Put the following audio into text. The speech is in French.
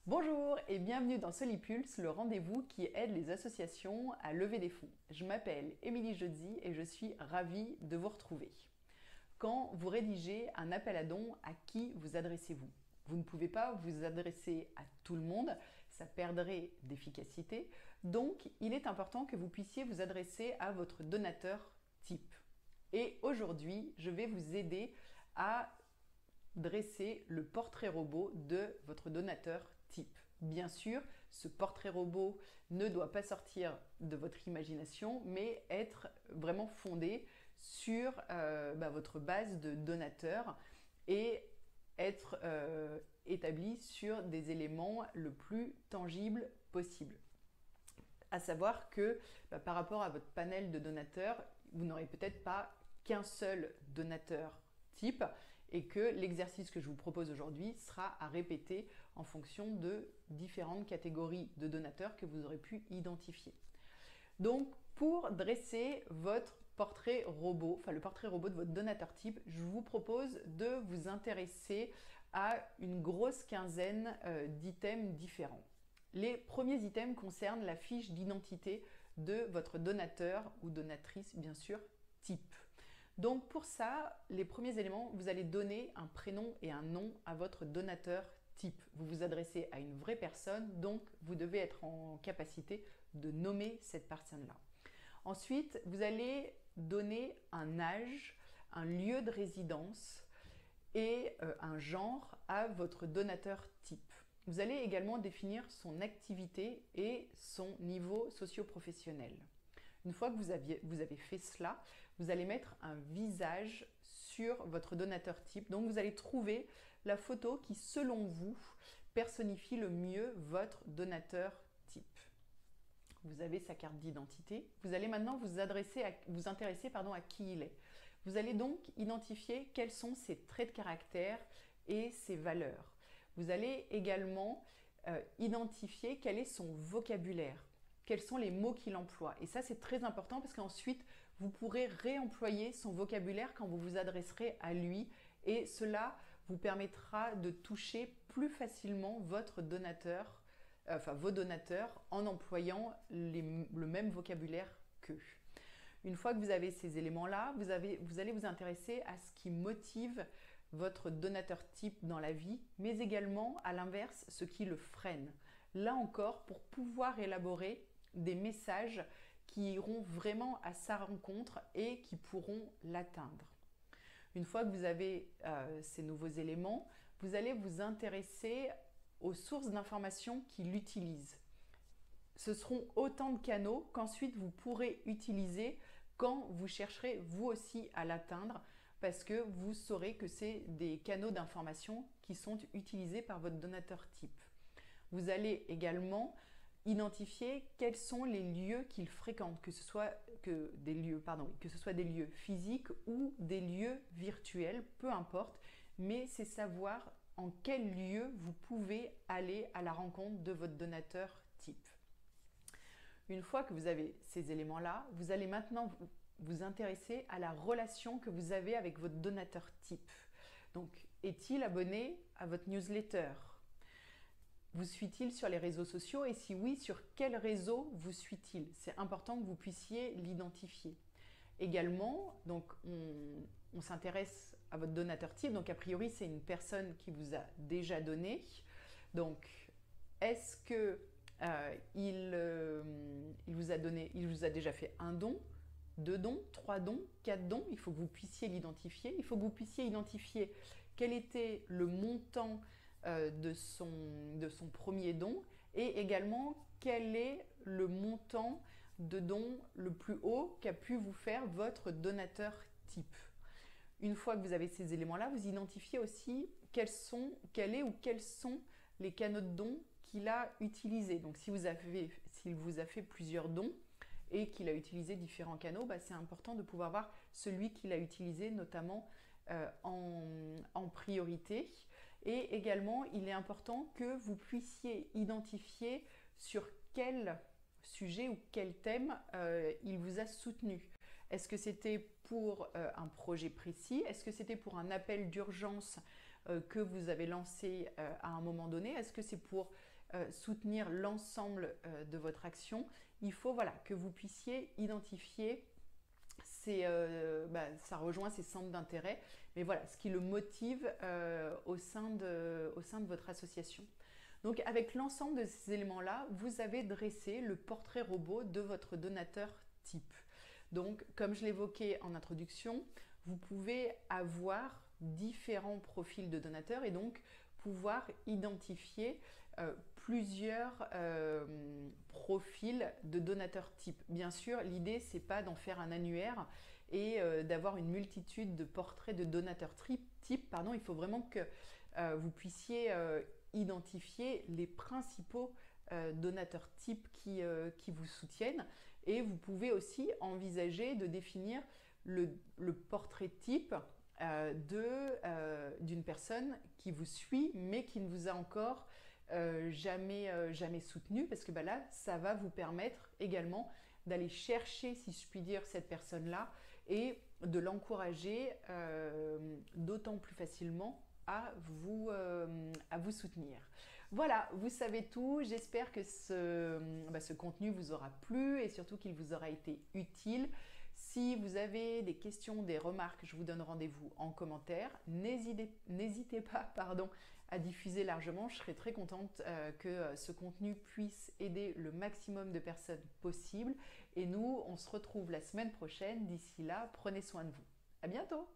Bonjour et bienvenue dans Solipulse, le rendez-vous qui aide les associations à lever des fonds. Je m'appelle Émilie Jodzi et je suis ravie de vous retrouver. Quand vous rédigez un appel à dons, à qui vous adressez-vous? Vous ne pouvez pas vous adresser à tout le monde, ça perdrait d'efficacité. Donc, il est important que vous puissiez vous adresser à votre donateur type. Et aujourd'hui, je vais vous aider à dresser le portrait robot de votre donateur type. Bien sûr, ce portrait robot ne doit pas sortir de votre imagination, mais être vraiment fondé sur votre base de donateurs et être établi sur des éléments le plus tangibles possible. À savoir que par rapport à votre panel de donateurs, vous n'aurez peut-être pas qu'un seul donateur type et que l'exercice que je vous propose aujourd'hui sera à répéter en fonction de différentes catégories de donateurs que vous aurez pu identifier. Donc, pour dresser votre portrait robot, enfin le portrait robot de votre donateur type, je vous propose de vous intéresser à une grosse quinzaine d'items différents. Les premiers items concernent la fiche d'identité de votre donateur ou donatrice, bien sûr, type. Donc pour ça, les premiers éléments, vous allez donner un prénom et un nom à votre donateur type. Vous vous adressez à une vraie personne, donc vous devez être en capacité de nommer cette personne-là. Ensuite, vous allez donner un âge, un lieu de résidence et un genre à votre donateur type. Vous allez également définir son activité et son niveau socio-professionnel. Une fois que vous avez fait cela, vous allez mettre un visage sur votre donateur type. Donc vous allez trouver la photo qui, selon vous, personnifie le mieux votre donateur type. Vous avez sa carte d'identité. Vous allez maintenant vous intéresser à qui il est. Vous allez donc identifier quels sont ses traits de caractère et ses valeurs. Vous allez également identifier quel est son vocabulaire. Quels sont les mots qu'il emploie. Et ça, c'est très important parce qu'ensuite, vous pourrez réemployer son vocabulaire quand vous vous adresserez à lui et cela vous permettra de toucher plus facilement votre donateur, vos donateurs en employant le même vocabulaire qu'eux. Une fois que vous avez ces éléments-là, vous allez vous intéresser à ce qui motive votre donateur type dans la vie, mais également, à l'inverse, ce qui le freine. Là encore, pour pouvoir élaborer des messages qui iront vraiment à sa rencontre et qui pourront l'atteindre. Une fois que vous avez ces nouveaux éléments, vous allez vous intéresser aux sources d'informations qu'il utilise. Ce seront autant de canaux qu'ensuite vous pourrez utiliser quand vous chercherez vous aussi à l'atteindre parce que vous saurez que c'est des canaux d'information qui sont utilisés par votre donateur type. Vous allez également identifier quels sont les lieux qu'il fréquente, que ce soit des lieux physiques ou des lieux virtuels, peu importe, mais c'est savoir en quel lieu vous pouvez aller à la rencontre de votre donateur type. Une fois que vous avez ces éléments-là, vous allez maintenant vous intéresser à la relation que vous avez avec votre donateur type. Donc, est-il abonné à votre newsletter ? Vous suit-il sur les réseaux sociaux et si oui, sur quel réseau vous suit-il? C'est important que vous puissiez l'identifier. Également, donc on s'intéresse à votre donateur type. Donc a priori, c'est une personne qui vous a déjà donné. Donc, est-ce que il vous a déjà fait un don, 2 dons, 3 dons, 4 dons? Il faut que vous puissiez l'identifier. Il faut que vous puissiez identifier quel était le montant de son premier don et également quel est le montant de don le plus haut qu'a pu vous faire votre donateur type. Une fois que vous avez ces éléments-là, vous identifiez aussi quels sont les canaux de dons qu'il a utilisés. Donc s'il vous a fait plusieurs dons et qu'il a utilisé différents canaux, c'est important de pouvoir voir celui qu'il a utilisé notamment en priorité. Et également, il est important que vous puissiez identifier sur quel sujet ou quel thème il vous a soutenu. Est-ce que c'était pour un projet précis? Est-ce que c'était pour un appel d'urgence que vous avez lancé à un moment donné? Est-ce que c'est pour soutenir l'ensemble de votre action? Il faut voilà, que vous puissiez identifier ça rejoint ses centres d'intérêt, mais voilà, ce qui le motive au sein de votre association. Donc avec l'ensemble de ces éléments-là, vous avez dressé le portrait robot de votre donateur type. Donc comme je l'évoquais en introduction, vous pouvez avoir différents profils de donateurs et donc pouvoir identifier plusieurs profils de donateurs type. Bien sûr, l'idée, c'est pas d'en faire un annuaire et d'avoir une multitude de portraits de donateurs type. Pardon, il faut vraiment que vous puissiez identifier les principaux donateurs type qui vous soutiennent. Et vous pouvez aussi envisager de définir le portrait type d'une personne qui vous suit mais qui ne vous a encore jamais soutenu, parce que là, ça va vous permettre également d'aller chercher, si je puis dire, cette personne-là et de l'encourager d'autant plus facilement à vous soutenir. Voilà, vous savez tout. J'espère que ce contenu vous aura plu et surtout qu'il vous aura été utile. Si vous avez des questions, des remarques, je vous donne rendez-vous en commentaire. N'hésitez pas à diffuser largement. Je serai très contente que ce contenu puisse aider le maximum de personnes possible. Et nous, on se retrouve la semaine prochaine. D'ici là, prenez soin de vous. À bientôt!